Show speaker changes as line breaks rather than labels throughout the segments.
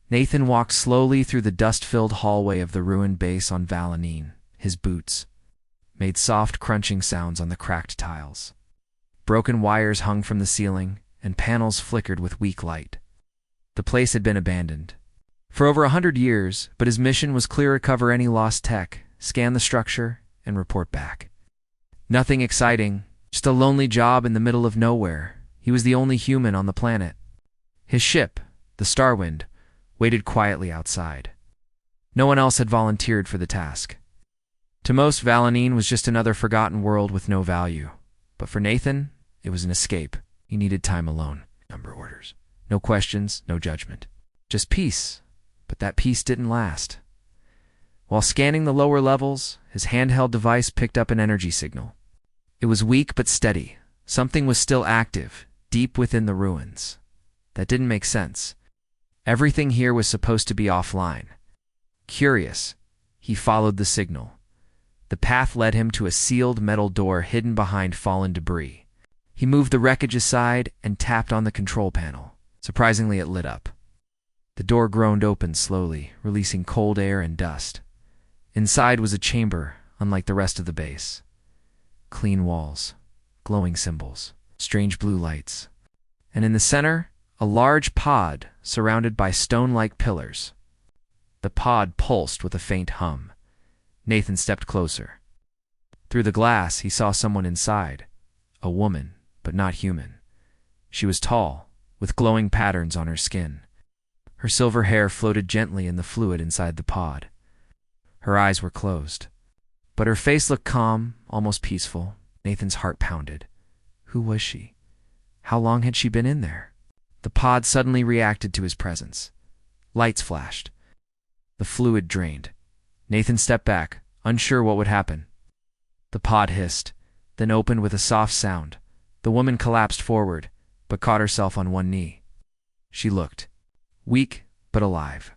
Nathan walked slowly through the dust-filled hallway of the ruined base on Valenine. His boots made soft crunching sounds on the cracked tiles. Broken wires hung from the ceiling, and panels flickered with weak light. The place had been abandoned for over 100 years, but his mission was clear: recover any lost tech, scan the structure, and report back. Nothing exciting, just a lonely job in the middle of nowhere. He was the only human on the planet. His ship, the Starwind, waited quietly outside. No one else had volunteered for the task. To most, Valenine was just another forgotten world with no value. But for Nathan, it was an escape. He needed time alone. Number orders. No questions, no judgment. Just peace. But that peace didn't last. While scanning the lower levels, his handheld device picked up an energy signal. It was weak but steady. Something was still active, deep within the ruins. That didn't make sense. Everything here was supposed to be offline. Curious, he followed the signal. The path led him to a sealed metal door hidden behind fallen debris. He moved the wreckage aside and tapped on the control panel. Surprisingly, it lit up. The door groaned open slowly, releasing cold air and dust. Inside was a chamber, unlike the rest of the base. Clean walls, glowing symbols, strange blue lights. And in the center, a large pod surrounded by stone-like pillars. The pod pulsed with a faint hum. Nathan stepped closer. Through the glass, he saw someone inside. A woman, but not human. She was tall, with glowing patterns on her skin. Her silver hair floated gently in the fluid inside the pod. Her eyes were closed, but her face looked calm, almost peaceful. Nathan's heart pounded. Who was she? How long had she been in there? The pod suddenly reacted to his presence. Lights flashed. The fluid drained. Nathan stepped back, unsure what would happen. The pod hissed, then opened with a soft sound. The woman collapsed forward, but caught herself on one knee. She looked weak but alive.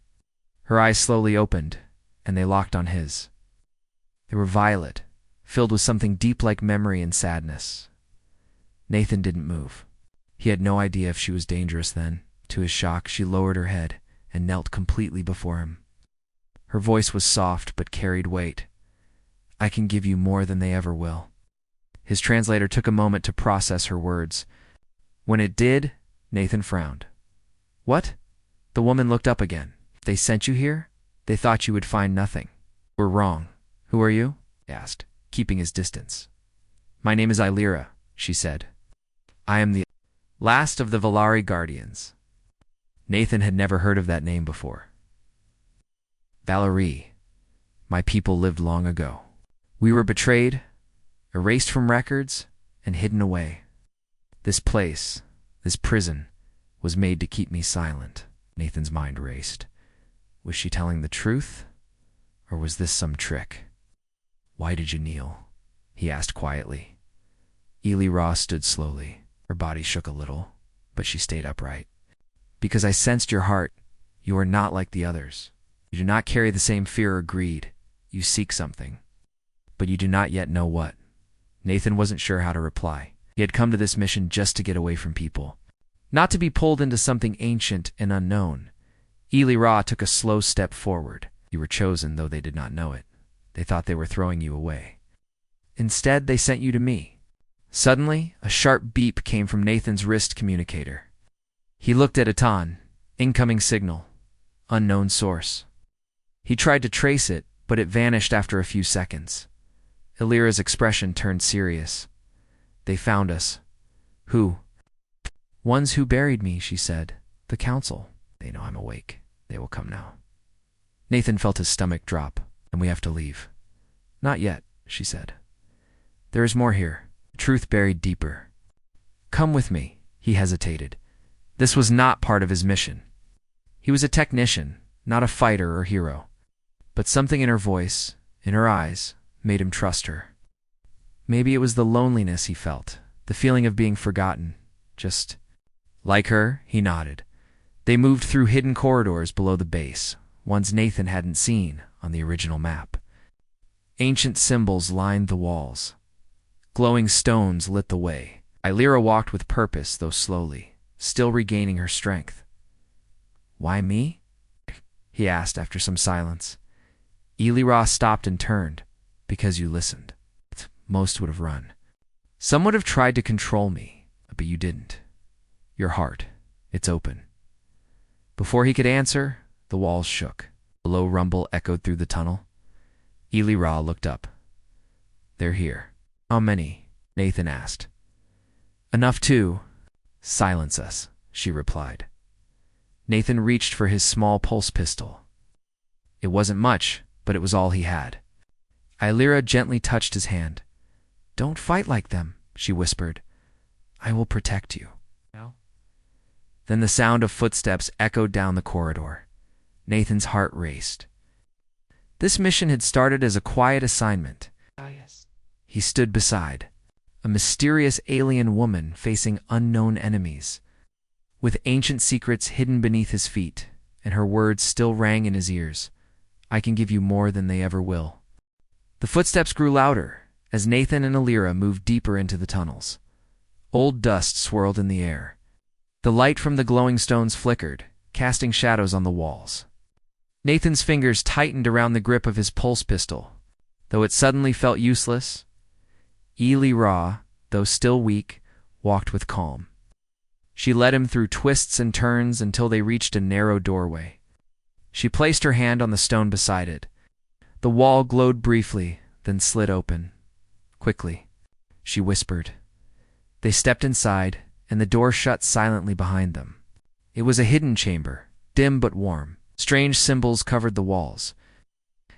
Her eyes slowly opened, and they locked on his. They were violet, filled with something deep like memory and sadness. Nathan didn't move. He had no idea if she was dangerous then. To his shock, she lowered her head and knelt completely before him. Her voice was soft but carried weight. I can give you more than they ever will. His translator took a moment to process her words. When it did, Nathan frowned. What? The woman looked up again. They sent you here? They thought you would find nothing. We're wrong. Who are you? He asked, keeping his distance. My name is Illyra, she said. I am the last of the Valari Guardians. Nathan had never heard of that name before. Valerie. My people lived long ago. We were betrayed, erased from records, and hidden away. This place, this prison, was made to keep me silent. Nathan's mind raced. Was she telling the truth, or was this some trick? Why did you kneel? He asked quietly. Illyra stood slowly. Her body shook a little, but she stayed upright. Because I sensed your heart. You are not like the others. You do not carry the same fear or greed. You seek something, but you do not yet know what. Nathan wasn't sure how to reply. He had come to this mission just to get away from people, not to be pulled into something ancient and unknown. Illyra took a slow step forward. You were chosen, though they did not know it. They thought they were throwing you away. Instead, they sent you to me. Suddenly, a sharp beep came from Nathan's wrist communicator. He looked at Atan. Incoming signal. Unknown source. He tried to trace it, but it vanished after a few seconds. Illyra's expression turned serious. They found us. Who? Ones who buried me, she said. The council. They know I'm awake. They will come now. Nathan felt his stomach drop. And we have to leave. Not yet, she said. There is more here. Truth buried deeper. Come with me. He hesitated. This was not part of his mission. He was a technician, not a fighter or hero. But something in her voice, in her eyes, made him trust her. Maybe it was the loneliness he felt, the feeling of being forgotten. Just like her, he nodded. They moved through hidden corridors below the base, ones Nathan hadn't seen on the original map. Ancient symbols lined the walls. Glowing stones lit the way. Illyra walked with purpose, though slowly, still regaining her strength. Why me? he asked after some silence. Elira stopped and turned. Because you listened. Most would have run. Some would have tried to control me, but you didn't. Your heart, it's open. Before he could answer, the walls shook. A low rumble echoed through the tunnel. Elira looked up. They're here. How many? Nathan asked. Enough to silence us, she replied. Nathan reached for his small pulse pistol. It wasn't much, but it was all he had. Elira gently touched his hand. Don't fight like them, she whispered. I will protect you. No? Then the sound of footsteps echoed down the corridor. Nathan's heart raced. This mission had started as a quiet assignment. Yes. He stood beside a mysterious alien woman facing unknown enemies, with ancient secrets hidden beneath his feet, and her words still rang in his ears. I can give you more than they ever will. The footsteps grew louder as Nathan and Elira moved deeper into the tunnels. Old dust swirled in the air. The light from the glowing stones flickered, casting shadows on the walls. Nathan's fingers tightened around the grip of his pulse pistol. Though it suddenly felt useless, Elira, though still weak, walked with calm. She led him through twists and turns until they reached a narrow doorway. She placed her hand on the stone beside it. The wall glowed briefly, then slid open. Quickly, she whispered. They stepped inside, and the door shut silently behind them. It was a hidden chamber, dim but warm. Strange symbols covered the walls.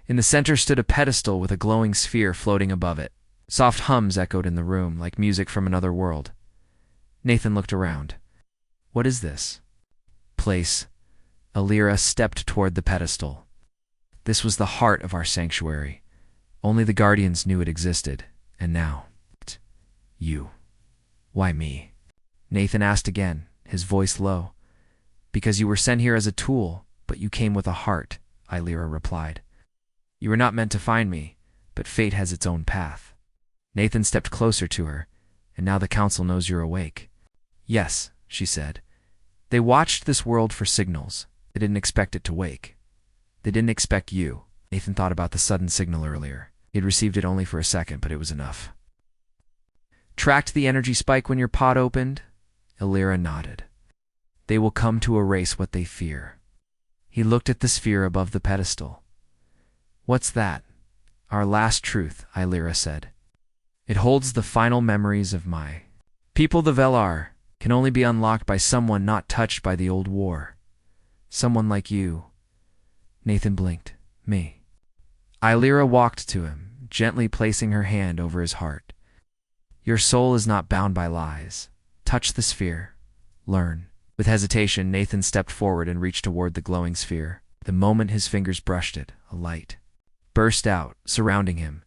In the center stood a pedestal with a glowing sphere floating above it. Soft hums echoed in the room, like music from another world. Nathan looked around. What is this place? Elira stepped toward the pedestal. This was the heart of our sanctuary. Only the Guardians knew it existed, and now, you. Why me? Nathan asked again, his voice low. Because you were sent here as a tool, but you came with a heart, Elira replied. You were not meant to find me, but fate has its own path. Nathan stepped closer to her, and now the council knows you're awake. Yes, she said. They watched this world for signals. They didn't expect it to wake. They didn't expect you. Nathan thought about the sudden signal earlier. He'd received it only for a second, but it was enough. Tracked the energy spike when your pod opened? Elira nodded. They will come to erase what they fear. He looked at the sphere above the pedestal. What's that? Our last truth, Elira said. It holds the final memories of my people. The Velar can only be unlocked by someone not touched by the old war. Someone like you. Nathan blinked. Me. Elira walked to him, gently placing her hand over his heart. Your soul is not bound by lies. Touch the sphere. Learn. With hesitation, Nathan stepped forward and reached toward the glowing sphere. The moment his fingers brushed it, a light burst out, surrounding him.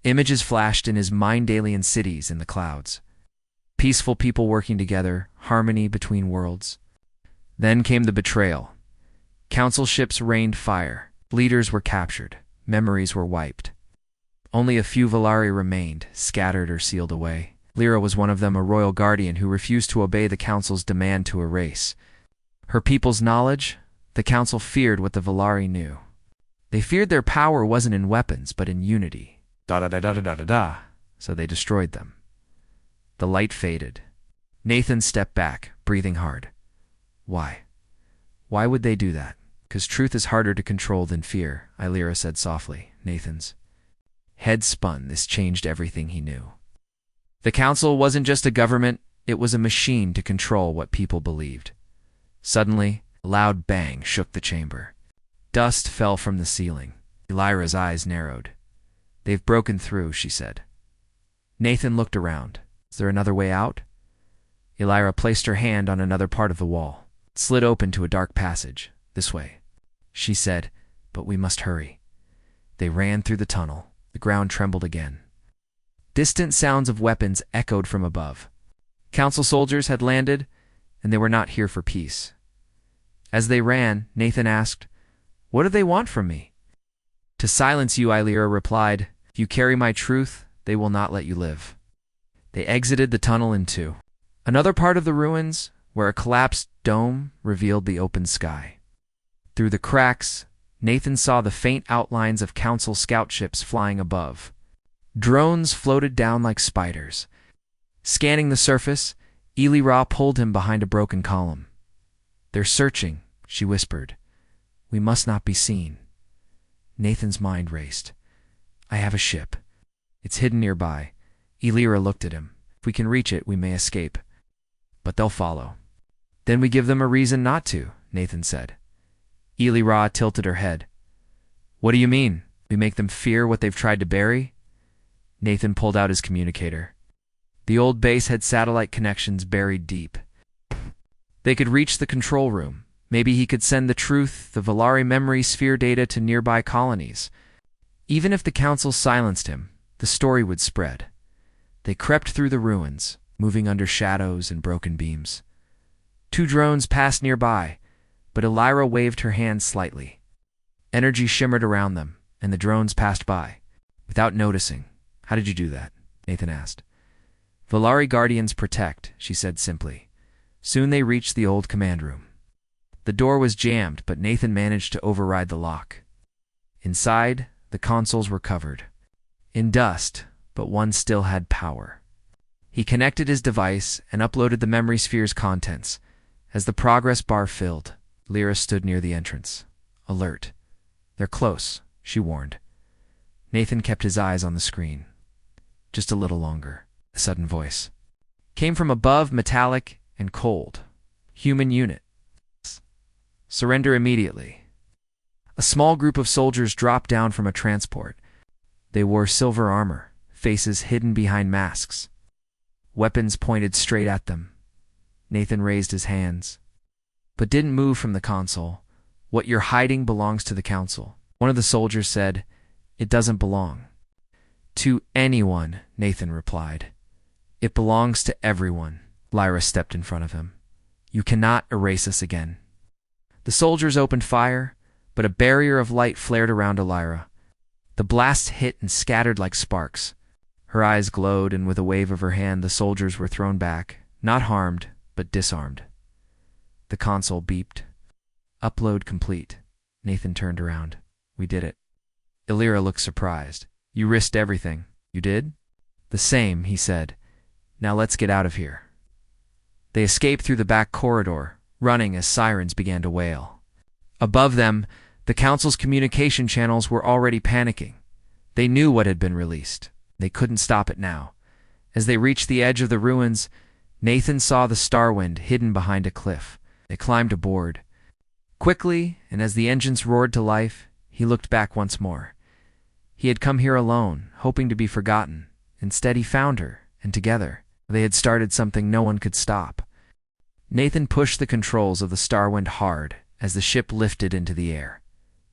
Images flashed in his mind, alien cities in the clouds. Peaceful people working together, harmony between worlds. Then came the betrayal. Council ships rained fire. Leaders were captured. Memories were wiped. Only a few Velari remained, scattered or sealed away. Lyra was one of them, a royal guardian who refused to obey the council's demand to erase her people's knowledge. The council feared what the Velari knew. They feared their power wasn't in weapons, but in unity. So they destroyed them. The light faded. Nathan stepped back, breathing hard. Why? Why would they do that? 'Cause truth is harder to control than fear, Elira said softly. Nathan's head spun. This changed everything he knew. The council wasn't just a government, it was a machine to control what people believed. Suddenly, a loud bang shook the chamber. Dust fell from the ceiling. Elira's eyes narrowed. They've broken through, she said. Nathan looked around. Is there another way out? Elira placed her hand on another part of the wall. It slid open to a dark passage. This way, she said, but we must hurry. They ran through the tunnel. The ground trembled again. Distant sounds of weapons echoed from above. Council soldiers had landed, and they were not here for peace. As they ran, Nathan asked, What do they want from me? To silence you, Elira replied. If you carry my truth, they will not let you live. They exited the tunnel into another part of the ruins, where a collapsed dome revealed the open sky. Through the cracks, Nathan saw the faint outlines of Council scout ships flying above. Drones floated down like spiders. Scanning the surface, Ra pulled him behind a broken column. "They're searching," she whispered. "We must not be seen." Nathan's mind raced. "I have a ship. It's hidden nearby." Elira looked at him. "If we can reach it, we may escape. But they'll follow." "Then we give them a reason not to," Nathan said. Elira tilted her head. "What do you mean? We make them fear what they've tried to bury?" Nathan pulled out his communicator. The old base had satellite connections buried deep. They could reach the control room. Maybe he could send the truth, the Valari memory sphere data to nearby colonies. Even if the Council silenced him, the story would spread. They crept through the ruins, moving under shadows and broken beams. 2 drones passed nearby, but Elira waved her hand slightly. Energy shimmered around them, and the drones passed by, without noticing. "How did you do that?" Nathan asked. "Valari Guardians protect," she said simply. Soon they reached the old command room. The door was jammed, but Nathan managed to override the lock. Inside, the consoles were covered in dust, but one still had power. He connected his device and uploaded the memory sphere's contents. As the progress bar filled, Lyra stood near the entrance, alert. "They're close," she warned. Nathan kept his eyes on the screen. "Just a little longer." A sudden voice came from above, metallic and cold. "Human unit. Surrender immediately." A small group of soldiers dropped down from a transport. They wore silver armor, faces hidden behind masks. Weapons pointed straight at them. Nathan raised his hands, but didn't move from the console. "What you're hiding belongs to the Council." One of the soldiers said, "It doesn't belong to anyone," Nathan replied. "It belongs to everyone." Lyra stepped in front of him. "You cannot erase us again." The soldiers opened fire, but a barrier of light flared around Elira. The blasts hit and scattered like sparks. Her eyes glowed, and with a wave of her hand, the soldiers were thrown back, not harmed, but disarmed. The console beeped. "Upload complete." Nathan turned around. "We did it." Elira looked surprised. "You risked everything." "You did?" "The same," he said. "Now let's get out of here." They escaped through the back corridor, running as sirens began to wail. Above them, the Council's communication channels were already panicking. They knew what had been released. They couldn't stop it now. As they reached the edge of the ruins, Nathan saw the Starwind hidden behind a cliff. They climbed aboard. Quickly, and as the engines roared to life, he looked back once more. He had come here alone, hoping to be forgotten. Instead, he found her, and together, they had started something no one could stop. Nathan pushed the controls of the Starwind hard as the ship lifted into the air.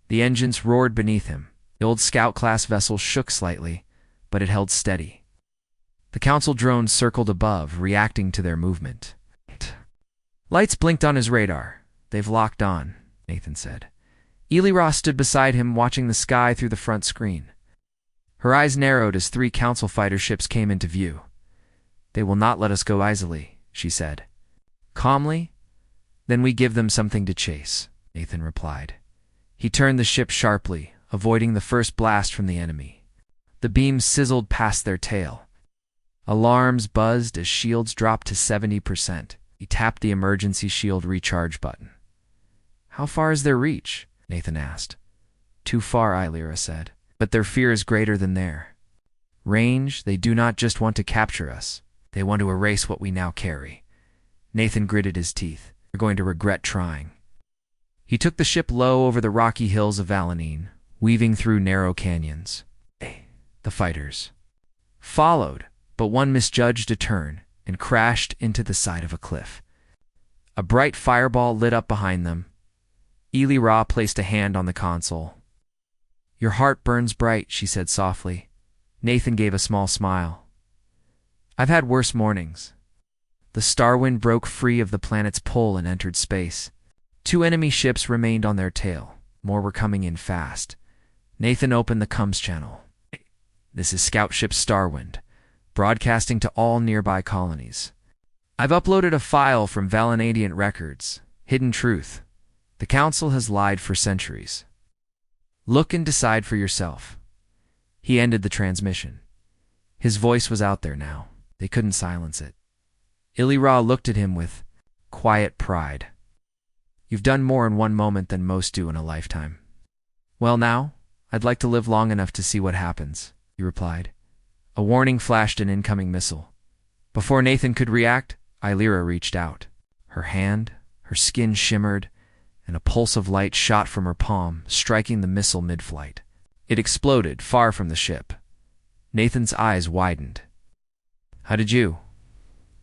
The engines roared beneath him. The old Scout-class vessel shook slightly, but it held steady. The Council drones circled above, reacting to their movement. Lights blinked on his radar. "They've locked on," Nathan said. Elira stood beside him, watching the sky through the front screen. Her eyes narrowed as 3 Council fighter ships came into view. "They will not let us go easily," she said. Calmly, "Then we give them something to chase," Nathan replied. He turned the ship sharply, avoiding the first blast from the enemy. The beams sizzled past their tail. Alarms buzzed as shields dropped to 70%. He tapped the emergency shield recharge button. "How far is their reach?" Nathan asked. "Too far," Elira said. "But their fear is greater than their range. They do not just want to capture us. They want to erase what we now carry." Nathan gritted his teeth. "You're going to regret trying." He took the ship low over the rocky hills of Valanine, weaving through narrow canyons. The fighters followed, but one misjudged a turn and crashed into the side of a cliff. A bright fireball lit up behind them. Elira placed a hand on the console. "Your heart burns bright," she said softly. Nathan gave a small smile. "I've had worse mornings." The Starwind broke free of the planet's pull and entered space. 2 enemy ships remained on their tail. More were coming in fast. Nathan opened the comms channel. "This is Scout Ship Starwind, broadcasting to all nearby colonies. I've uploaded a file from Valanadian records. Hidden truth. The The council has lied for centuries. Look and decide for yourself. He ended the transmission. His voice was out there now. They couldn't silence it. Illyra looked at him with quiet pride. You've done more in one moment than most do in a lifetime. Well now, I'd like to live long enough to see what happens, he replied. A warning flashed an incoming missile. Before Nathan could react, Illyra reached out. Her hand, her skin shimmered, and a pulse of light shot from her palm, striking the missile mid-flight. It exploded far from the ship. Nathan's eyes widened. How did you?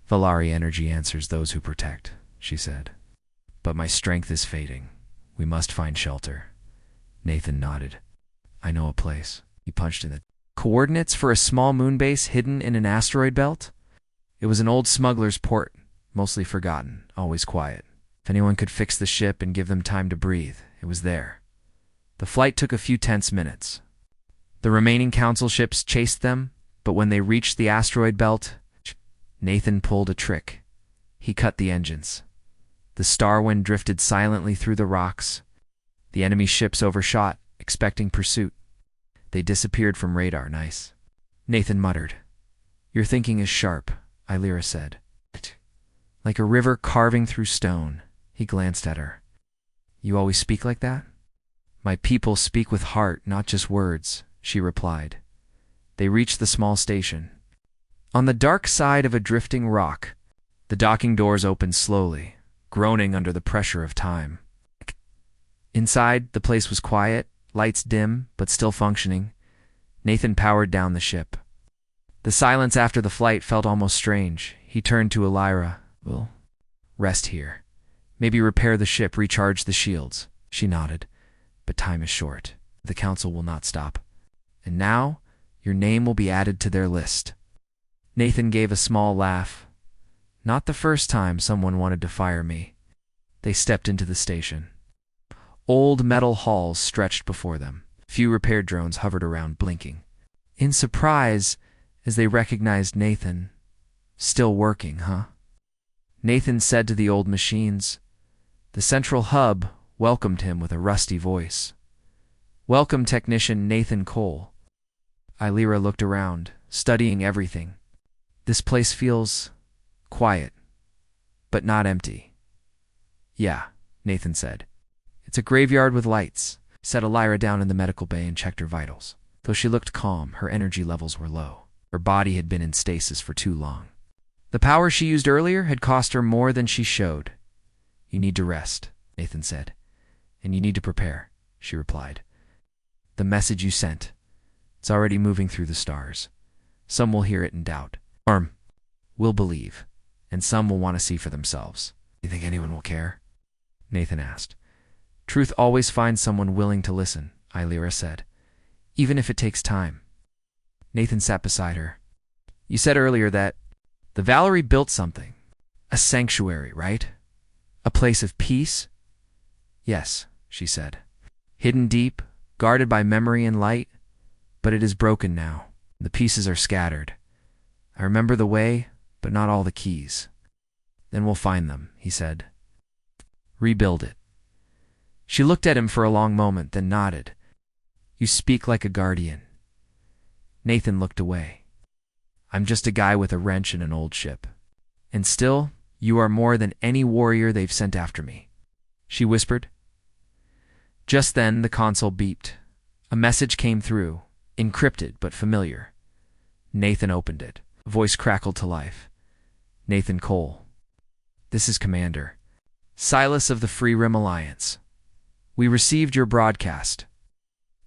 Valari energy answers those who protect, she said. But my strength is fading. We must find shelter. Nathan nodded. I know a place. He punched in the coordinates for a small moon base hidden in an asteroid belt. It was an old smuggler's port, mostly forgotten, always quiet. If anyone could fix the ship and give them time to breathe, it was there. The flight took a few tense minutes. The remaining council ships chased them, but when they reached the asteroid belt, Nathan pulled a trick. He cut the engines. The Starwind drifted silently through the rocks. The enemy ships overshot, expecting pursuit. They disappeared from radar. Nice. Nathan muttered. Your thinking is sharp, Illyra said. Like a river carving through stone. He glanced at her. You always speak like that? My people speak with heart, not just words, she replied. They reached the small station. On the dark side of a drifting rock, the docking doors opened slowly, groaning under the pressure of time. Inside, the place was quiet, lights dim, but still functioning. Nathan powered down the ship. The silence after the flight felt almost strange. He turned to Illyra. We'll rest here. Maybe repair the ship, recharge the shields. She nodded. But time is short. The council will not stop. And now, your name will be added to their list. Nathan gave a small laugh. Not the first time someone wanted to fire me. They stepped into the station. Old metal halls stretched before them. Few repair drones hovered around, blinking. In surprise, as they recognized Nathan. Still working, huh? Nathan said to the old machines. The central hub welcomed him with a rusty voice. Welcome, Technician Nathan Cole. Illyra looked around, studying everything. This place feels quiet, but not empty. Yeah, Nathan said. It's a graveyard with lights. Set Illyra down in the medical bay and checked her vitals. Though she looked calm, her energy levels were low. Her body had been in stasis for too long. The power she used earlier had cost her more than she showed. You need to rest, Nathan said. And you need to prepare, she replied. The message you sent. It's already moving through the stars. Some will hear it and doubt. Will believe. And some will want to see for themselves. Do you think anyone will care? Nathan asked. Truth always finds someone willing to listen, Illyra said. Even if it takes time. Nathan sat beside her. You said earlier that the Valerie built something. A sanctuary, right? A place of peace? Yes, she said. Hidden deep, guarded by memory and light, but it is broken now. The pieces are scattered. I remember the way, but not all the keys. Then we'll find them, he said. Rebuild it. She looked at him for a long moment, then nodded. You speak like a guardian. Nathan looked away. I'm just a guy with a wrench and an old ship. And still, you are more than any warrior they've sent after me, she whispered. Just then, the console beeped. A message came through, encrypted but familiar. Nathan opened it. A voice crackled to life. Nathan Cole. This is Commander. Silas of the Free Rim Alliance. We received your broadcast.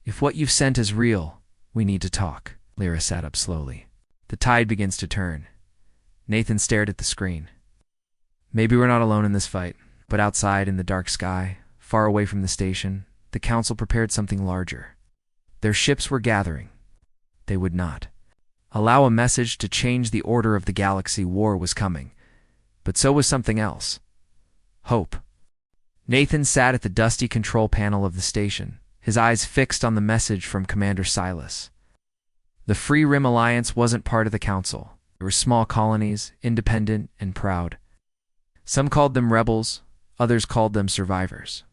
If what you've sent is real, we need to talk. Lyra sat up slowly. The tide begins to turn. Nathan stared at the screen. Maybe we're not alone in this fight, but outside in the dark sky, far away from the station, the council prepared something larger. Their ships were gathering. They would not allow a message to change the order of the galaxy. War was coming, but so was something else. Hope. Nathan sat at the dusty control panel of the station, his eyes fixed on the message from Commander Silas. The Free Rim Alliance wasn't part of the council. They were small colonies, independent and proud. Some called them rebels, others called them survivors.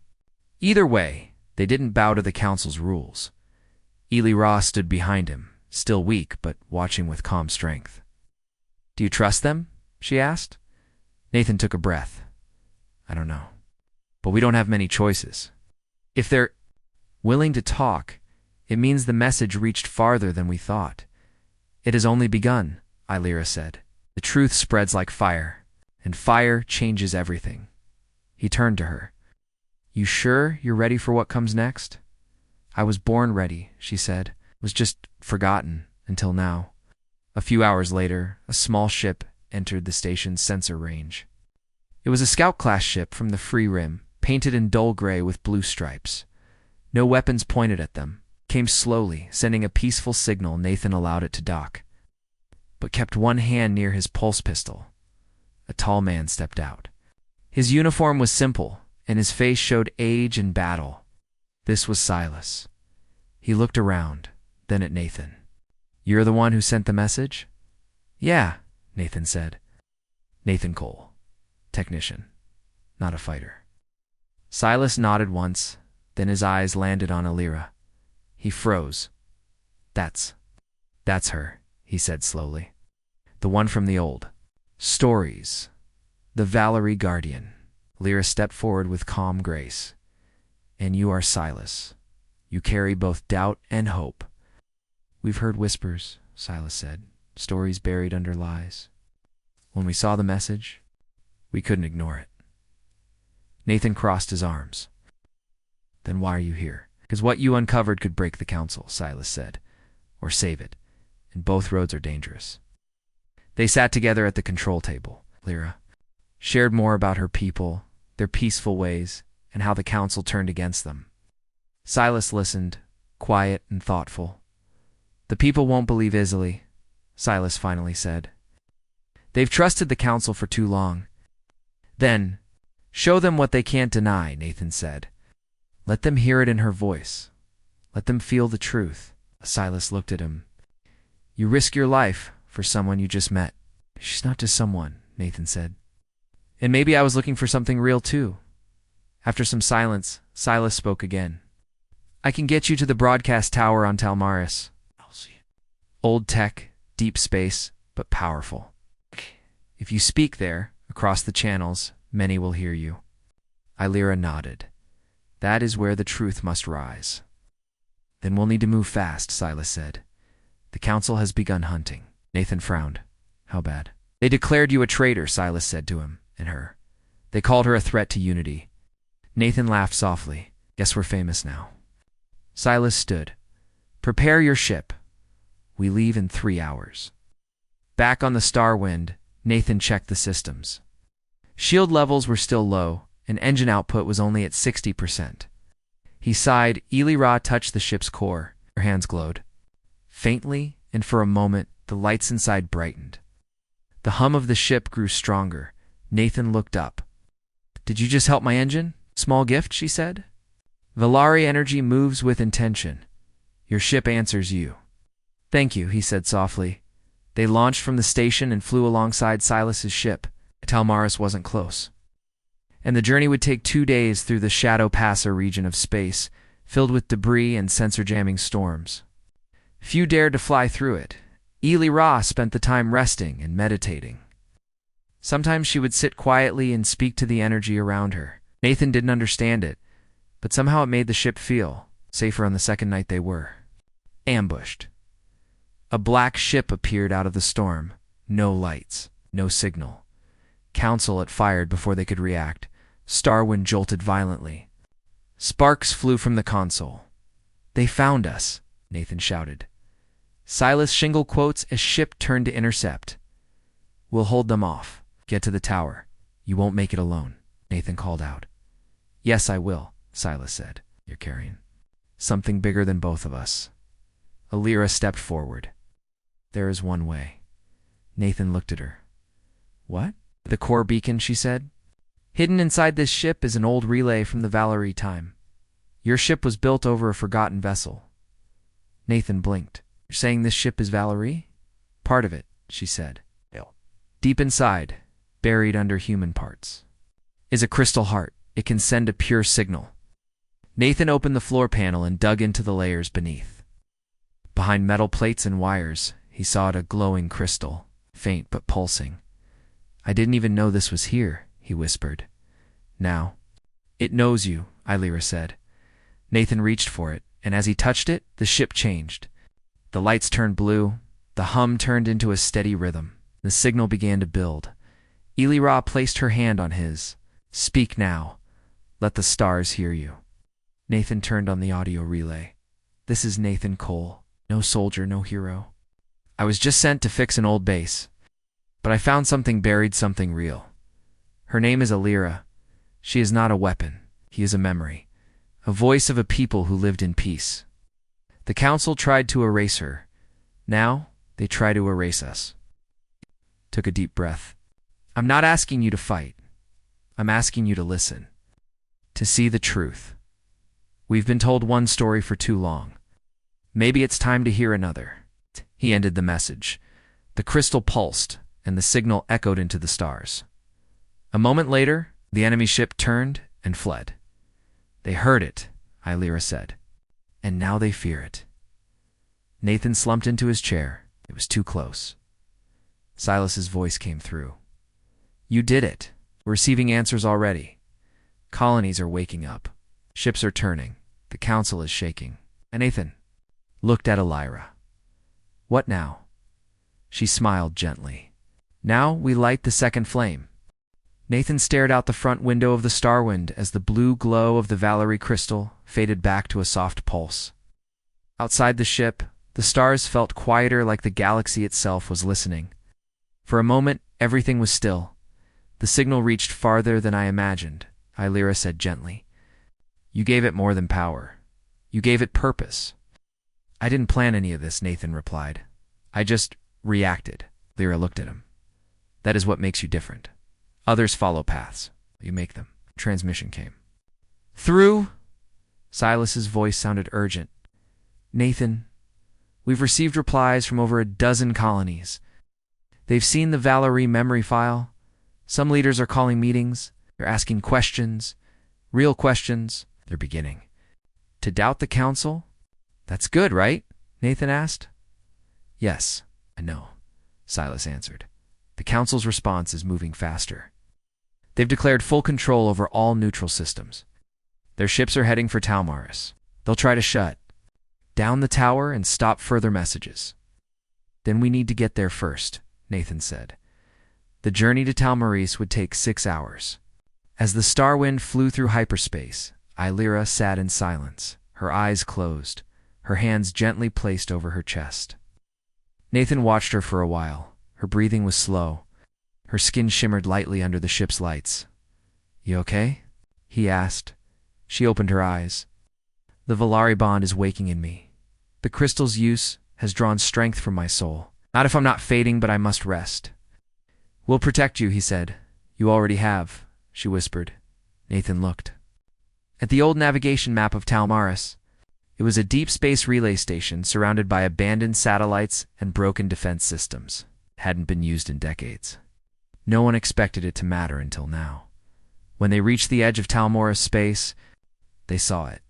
Either way, they didn't bow to the council's rules. Eli Ra stood behind him, still weak but watching with calm strength. "Do you trust them?" she asked. Nathan took a breath. "I don't know. But we don't have many choices. If they're willing to talk, it means the message reached farther than we thought." "It has only begun," Illyra said. "The truth spreads like fire, and fire changes everything." He turned to her. "You sure you're ready for what comes next?" "I was born ready," she said. "It was just forgotten until now." A few hours later, a small ship entered the station's sensor range. It was a scout-class ship from the Free Rim, painted in dull gray with blue stripes. No weapons pointed at them. It came slowly, sending a peaceful signal. Nathan allowed it to dock, but kept one hand near his pulse pistol. A tall man stepped out. His uniform was simple, and his face showed age and battle. This was Silas. He looked around, then at Nathan. "You're the one who sent the message?" "Yeah," Nathan said. "Nathan Cole, technician, not a fighter." Silas nodded once, then his eyes landed on Illyra. He froze. That's her," he said slowly. "The one from the old stories. The Valerie Guardian." Illyra stepped forward with calm grace. "And you are Silas. You carry both doubt and hope." "We've heard whispers," Silas said. "Stories buried under lies. When we saw the message, we couldn't ignore it." Nathan crossed his arms. "Then why are you here?" "Because what you uncovered could break the council," Silas said. "Or save it. And both roads are dangerous." They sat together at the control table. Illyra shared more about her people, their peaceful ways, and how the council turned against them. Silas listened, quiet and thoughtful. "The people won't believe easily," Silas finally said. "They've trusted the council for too long." "Then, show them what they can't deny," Nathan said. "Let them hear it in her voice. Let them feel the truth." Silas looked at him. "You risk your life for someone you just met." "She's not just someone," Nathan said. "And maybe I was looking for something real too." After some silence, Silas spoke again. "I can get you to the broadcast tower on Talmaris. Old tech, deep space, but powerful. If you speak there, across the channels, many will hear you." Illyra nodded. "That is where the truth must rise." "Then we'll need to move fast," Silas said. "The council has begun hunting." Nathan frowned. "How bad?" "They declared you a traitor," Silas said to him and her. "They called her a threat to unity." Nathan laughed softly. "Guess we're famous now." Silas stood. "Prepare your ship. We leave in 3 hours." Back on the Starwind, Nathan checked the systems. Shield levels were still low, and engine output was only at 60%. He sighed. Eli Ra touched the ship's core. Her hands glowed. Faintly, and for a moment, the lights inside brightened. The hum of the ship grew stronger. Nathan looked up. "Did you just help my engine?" "Small gift," she said. "Valari energy moves with intention. Your ship answers you." "Thank you," he said softly. They launched from the station and flew alongside Silas's ship. Talmaris wasn't close. And the journey would take 2 days through the Shadow Passer region of space, filled with debris and sensor-jamming storms. Few dared to fly through it. Eli Ra spent the time resting and meditating. Sometimes she would sit quietly and speak to the energy around her. Nathan didn't understand it, but somehow it made the ship feel safer on the second night they were. Ambushed. A black ship appeared out of the storm. No lights, no signal. Council had fired before they could react. Starwind jolted violently. Sparks flew from the console. "They found us," Nathan shouted. Silas shingle quotes as ship turned to intercept. "We'll hold them off. Get to the tower. You won't make it alone," Nathan called out. "Yes, I will," Silas said. "You're carrying something bigger than both of us." Illyra stepped forward. "There is one way." Nathan looked at her. "What?" "The core beacon," she said. "Hidden inside this ship is an old relay from the Valerie time. Your ship was built over a forgotten vessel." Nathan blinked. "You're saying this ship is Valerie?" "Part of it," she said. "Deep inside, buried under human parts, is a crystal heart. It can send a pure signal." Nathan opened the floor panel and dug into the layers beneath. Behind metal plates and wires, he saw a glowing crystal, faint but pulsing. "I didn't even know this was here," he whispered. "Now, it knows you," Illyra said. Nathan reached for it, and as he touched it, the ship changed. The lights turned blue, the hum turned into a steady rhythm. The signal began to build. Illyra placed her hand on his. "Speak now. Let the stars hear you." Nathan turned on the audio relay. "This is Nathan Cole. No soldier, no hero. I was just sent to fix an old base. But I found something buried, something real. Her name is Illyra. She is not a weapon. He is a memory. A voice of a people who lived in peace. The council tried to erase her. Now, they try to erase us." Took a deep breath. "I'm not asking you to fight. I'm asking you to listen. To see the truth. We've been told one story for too long. Maybe it's time to hear another." He ended the message. The crystal pulsed, and the signal echoed into the stars. A moment later, the enemy ship turned and fled. "They heard it," Illyra said. "And now they fear it." Nathan slumped into his chair. It was too close. Silas's voice came through. "You did it. We're receiving answers already. Colonies are waking up. Ships are turning. The council is shaking." And Nathan looked at Illyra. "What now?" She smiled gently. "Now we light the second flame." Nathan stared out the front window of the Starwind as the blue glow of the Valerie crystal faded back to a soft pulse. Outside the ship, the stars felt quieter, like the galaxy itself was listening. For a moment, everything was still. "The signal reached farther than I imagined," Illyra said gently. "You gave it more than power. You gave it purpose." "I didn't plan any of this," Nathan replied. "I just reacted." Illyra looked at him. "That is what makes you different. Others follow paths. You make them." Transmission came. "Through?" Silas's voice sounded urgent. "Nathan, we've received replies from over a dozen colonies. They've seen the Valerie memory file. Some leaders are calling meetings. They're asking questions. Real questions. They're beginning to doubt the council." "That's good, right?" Nathan asked. "Yes, I know," Silas answered. "The council's response is moving faster. They've declared full control over all neutral systems. Their ships are heading for Talmaris. They'll try to shut down the tower and stop further messages." "Then we need to get there first," Nathan said. The journey to Talmaris would take 6 hours. As the Starwind flew through hyperspace, Illyra sat in silence, her eyes closed, her hands gently placed over her chest. Nathan watched her for a while. Her breathing was slow. Her skin shimmered lightly under the ship's lights. "You okay?" he asked. She opened her eyes. "The Valari bond is waking in me. The crystal's use has drawn strength from my soul. Not if I'm not fading, but I must rest." "We'll protect you," he said. "You already have," she whispered. Nathan looked at the old navigation map of Talmaris. It was a deep space relay station surrounded by abandoned satellites and broken defense systems. It hadn't been used in decades. No one expected it to matter until now. When they reached the edge of Talmaris space, they saw it.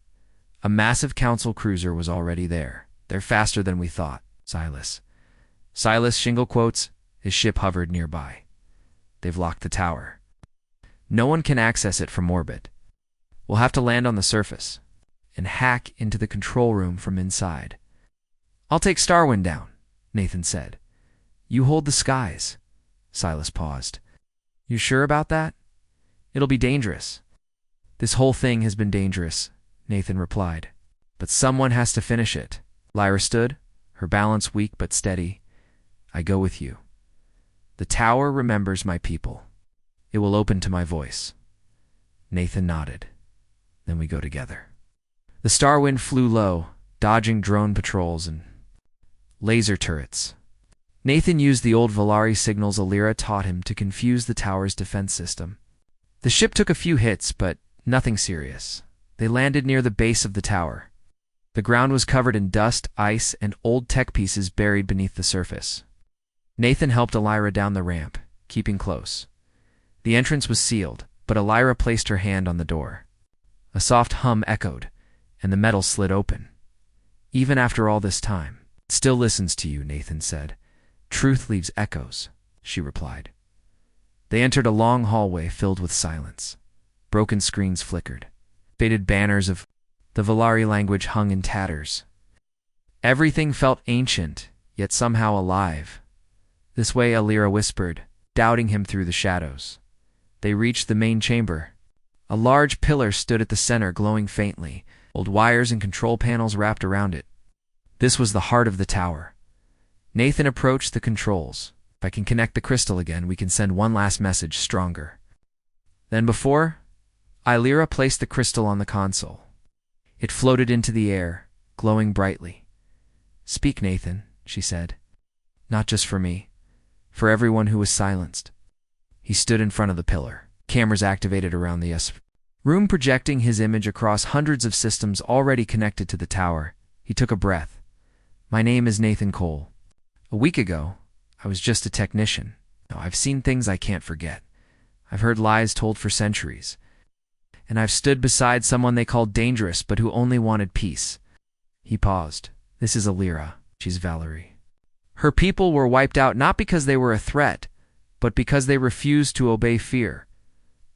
A massive council cruiser was already there. "They're faster than we thought." Silas, shingle quotes, his ship hovered nearby. "They've locked the tower. No one can access it from orbit. We'll have to land on the surface and hack into the control room from inside." "I'll take Starwind down," Nathan said. "You hold the skies." Silas paused. "You sure about that? It'll be dangerous." "This whole thing has been dangerous," Nathan replied. "But someone has to finish it." Lyra stood, her balance weak but steady. "I go with you. The tower remembers my people. It will open to my voice." Nathan nodded. "Then we go together." The Starwind flew low, dodging drone patrols and laser turrets. Nathan used the old Valari signals Illyra taught him to confuse the tower's defense system. The ship took a few hits, but nothing serious. They landed near the base of the tower. The ground was covered in dust, ice, and old tech pieces buried beneath the surface. Nathan helped Illyra down the ramp, keeping close. The entrance was sealed, but Illyra placed her hand on the door. A soft hum echoed, and the metal slid open. Even after all this time, it still listens to you, Nathan said. Truth leaves echoes, she replied. They entered a long hallway filled with silence. Broken screens flickered. Faded banners of the Valari language hung in tatters. Everything felt ancient, yet somehow alive. This way, Alira whispered, doubting him through the shadows. They reached the main chamber. A large pillar stood at the center, glowing faintly, old wires and control panels wrapped around it. This was the heart of the tower. Nathan approached the controls. If I can connect the crystal again, we can send one last message stronger. Then before, Alira placed the crystal on the console. It floated into the air, glowing brightly. Speak, Nathan, she said. Not just for me, for everyone who was silenced. He stood in front of the pillar, cameras activated around the room projecting his image across hundreds of systems already connected to the tower. He took a breath. My name is Nathan Cole. A week ago, I was just a technician. No, I've seen things I can't forget. I've heard lies told for centuries. And I've stood beside someone they called dangerous but who only wanted peace. He paused. This is Alira. She's Valerie. Her people were wiped out not because they were a threat, but because they refused to obey fear.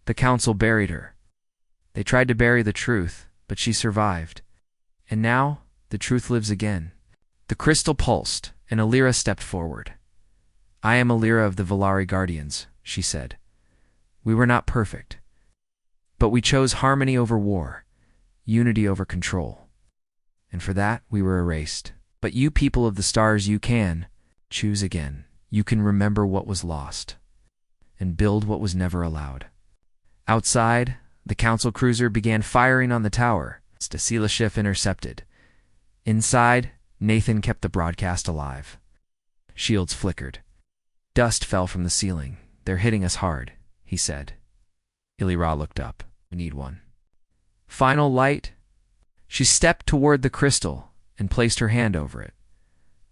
The council buried her. They tried to bury the truth, but she survived. And now, the truth lives again. The crystal pulsed, and Alira stepped forward. I am Alira of the Valari Guardians, she said. We were not perfect. But we chose harmony over war, unity over control. And for that, we were erased. But you people of the stars, you can choose again. You can remember what was lost and build what was never allowed. Outside, the council cruiser began firing on the tower. Stasila Schiff intercepted. Inside, Nathan kept the broadcast alive. Shields flickered. Dust fell from the ceiling. They're hitting us hard, he said. Ilira looked up. We need one. Final light. She stepped toward the crystal and placed her hand over it.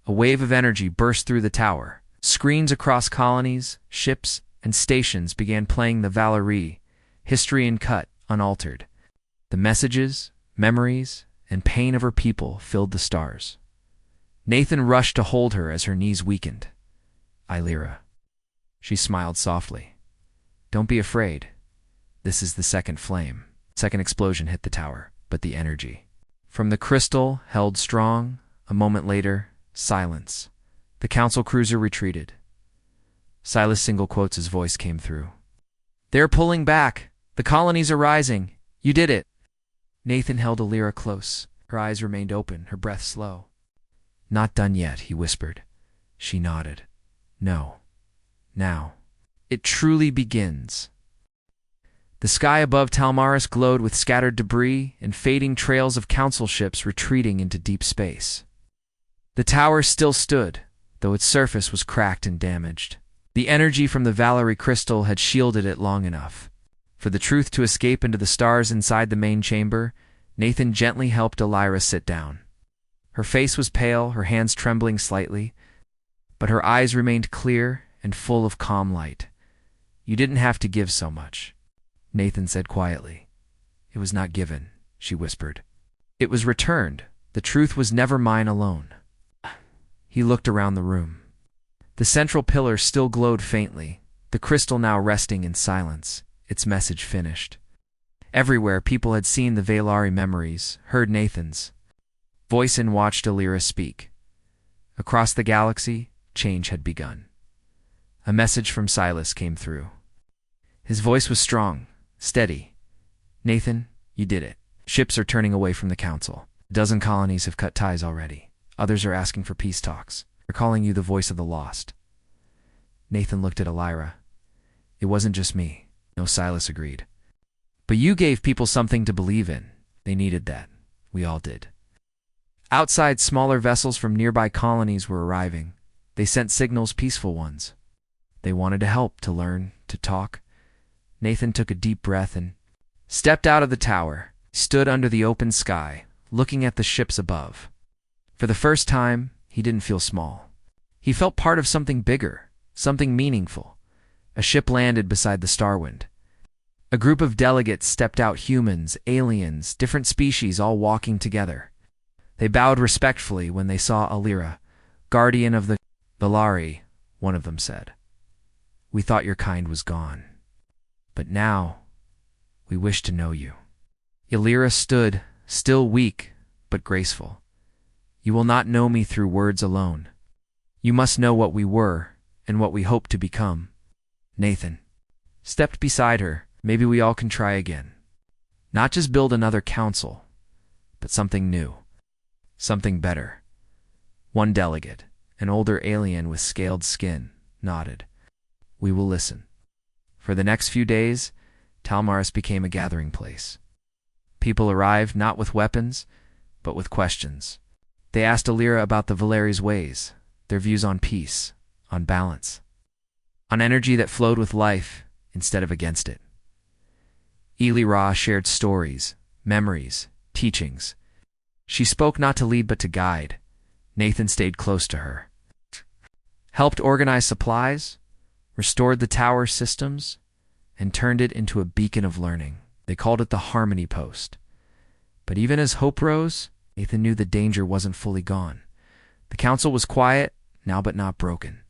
A wave of energy burst through the tower. Screens across colonies, ships, and stations began playing the Valerie, history and cut, unaltered. The messages, memories, and pain of her people filled the stars. Nathan rushed to hold her as her knees weakened. Ilira. She smiled softly. Don't be afraid. This is the second flame. Second explosion hit the tower, but the energy from the crystal held strong. A moment later, silence. The council cruiser retreated. Silas single quotes' voice came through. They're pulling back. The colonies are rising. You did it. Nathan held Alira close. Her eyes remained open, her breath slow. Not done yet, he whispered. She nodded. No. Now. It truly begins. The sky above Talmaris glowed with scattered debris and fading trails of council ships retreating into deep space. The tower still stood, though its surface was cracked and damaged. The energy from the Valerie crystal had shielded it long enough. For the truth to escape into the stars inside the main chamber, Nathan gently helped Alira sit down. Her face was pale, her hands trembling slightly, but her eyes remained clear and full of calm light. You didn't have to give so much, Nathan said quietly. It was not given, she whispered. It was returned. The truth was never mine alone. He looked around the room. The central pillar still glowed faintly, the crystal now resting in silence, its message finished. Everywhere people had seen the Valari memories, heard Nathan's voice and watched Alira speak. Across the galaxy, change had begun. A message from Silas came through. His voice was strong, steady. Nathan, you did it. Ships are turning away from the council. A dozen colonies have cut ties already. Others are asking for peace talks. They're calling you the voice of the lost. Nathan looked at Alira. It wasn't just me. No, Silas agreed. But you gave people something to believe in. They needed that. We all did. Outside, smaller vessels from nearby colonies were arriving. They sent signals, peaceful ones. They wanted to help, to learn, to talk. Nathan took a deep breath and stepped out of the tower, stood under the open sky, looking at the ships above. For the first time, he didn't feel small. He felt part of something bigger, something meaningful. A ship landed beside the Starwind. A group of delegates stepped out, humans, aliens, different species all walking together. They bowed respectfully when they saw Alira, guardian of the Valari, one of them said. We thought your kind was gone, but now we wish to know you. Alira stood, still weak, but graceful. You will not know me through words alone. You must know what we were and what we hope to become. Nathan stepped beside her. Maybe we all can try again. Not just build another council, but something new. Something better. One delegate, an older alien with scaled skin, nodded. We will listen. For the next few days, Talmaris became a gathering place. People arrived not with weapons, but with questions. They asked Alira about the Valeri's ways, their views on peace, on balance, on energy that flowed with life instead of against it. Elira shared stories, memories, teachings. She spoke not to lead but to guide. Nathan stayed close to her. Helped organize supplies, restored the tower systems, and turned it into a beacon of learning. They called it the Harmony Post. But even as hope rose, Nathan knew the danger wasn't fully gone. The council was quiet, now but not broken.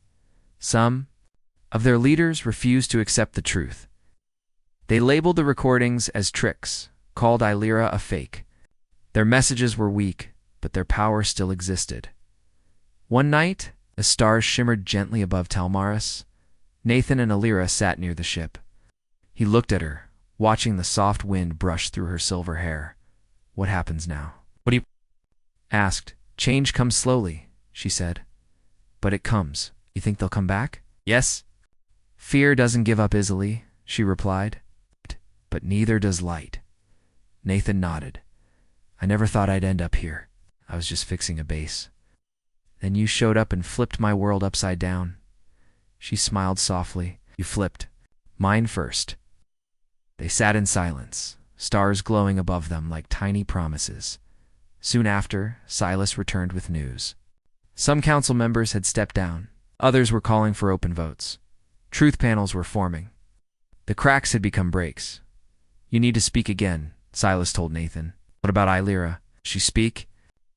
Some of their leaders refused to accept the truth. They labeled the recordings as tricks, called Illyra a fake. Their messages were weak, but their power still existed. One night, as stars shimmered gently above Talmaris, Nathan and Alira sat near the ship. He looked at her, watching the soft wind brush through her silver hair. What happens now? What do you asked? Change comes slowly, she said. But it comes. You think they'll come back? Yes. Fear doesn't give up easily, she replied. But neither does light. Nathan nodded. I never thought I'd end up here. I was just fixing a base. Then you showed up and flipped my world upside down. She smiled softly. You flipped. Mine first. They sat in silence, stars glowing above them like tiny promises. Soon after, Silas returned with news. Some council members had stepped down. Others were calling for open votes. Truth panels were forming. The cracks had become breaks. You need to speak again, Silas told Nathan. What about Illyra? She speak?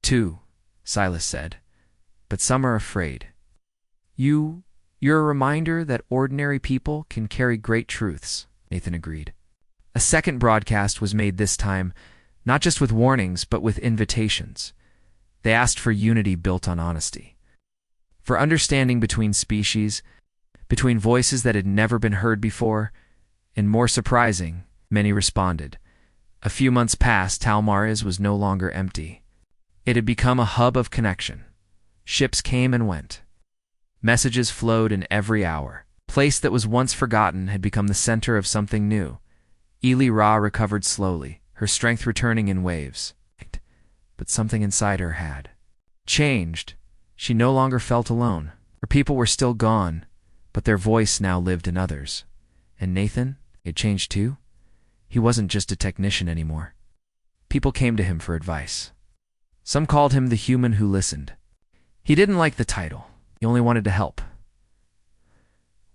Too, Silas said. But some are afraid. You're a reminder that ordinary people can carry great truths, Nathan agreed. A second broadcast was made this time, not just with warnings, but with invitations. They asked for unity built on honesty, for understanding between species, between voices that had never been heard before, and more surprising, many responded. A few months passed, Talmaris was no longer empty. It had become a hub of connection. Ships came and went. Messages flowed in every hour. Place that was once forgotten had become the center of something new. Eli Ra recovered slowly, her strength returning in waves. But something inside her had changed. She no longer felt alone. Her people were still gone, but their voice now lived in others. And Nathan, it changed too? He wasn't just a technician anymore. People came to him for advice. Some called him the human who listened. He didn't like the title. He only wanted to help.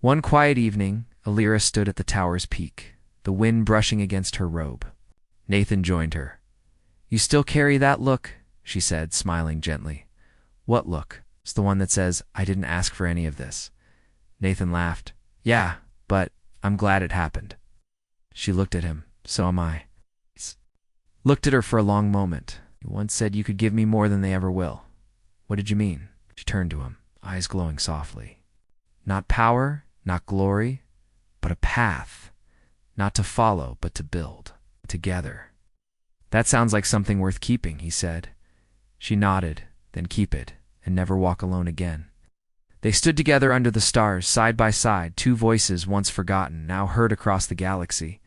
One quiet evening, Alira stood at the tower's peak, the wind brushing against her robe. Nathan joined her. You still carry that look, she said, smiling gently. What look? It's the one that says, I didn't ask for any of this. Nathan laughed. Yeah, but I'm glad it happened. She looked at him. So am I. Looked at her for a long moment. You once said you could give me more than they ever will. What did you mean? She turned to him, eyes glowing softly. Not power, not glory, but a path. Not to follow, but to build. Together. That sounds like something worth keeping, he said. She nodded, then keep it, and never walk alone again. They stood together under the stars, side by side, two voices once forgotten, now heard across the galaxy.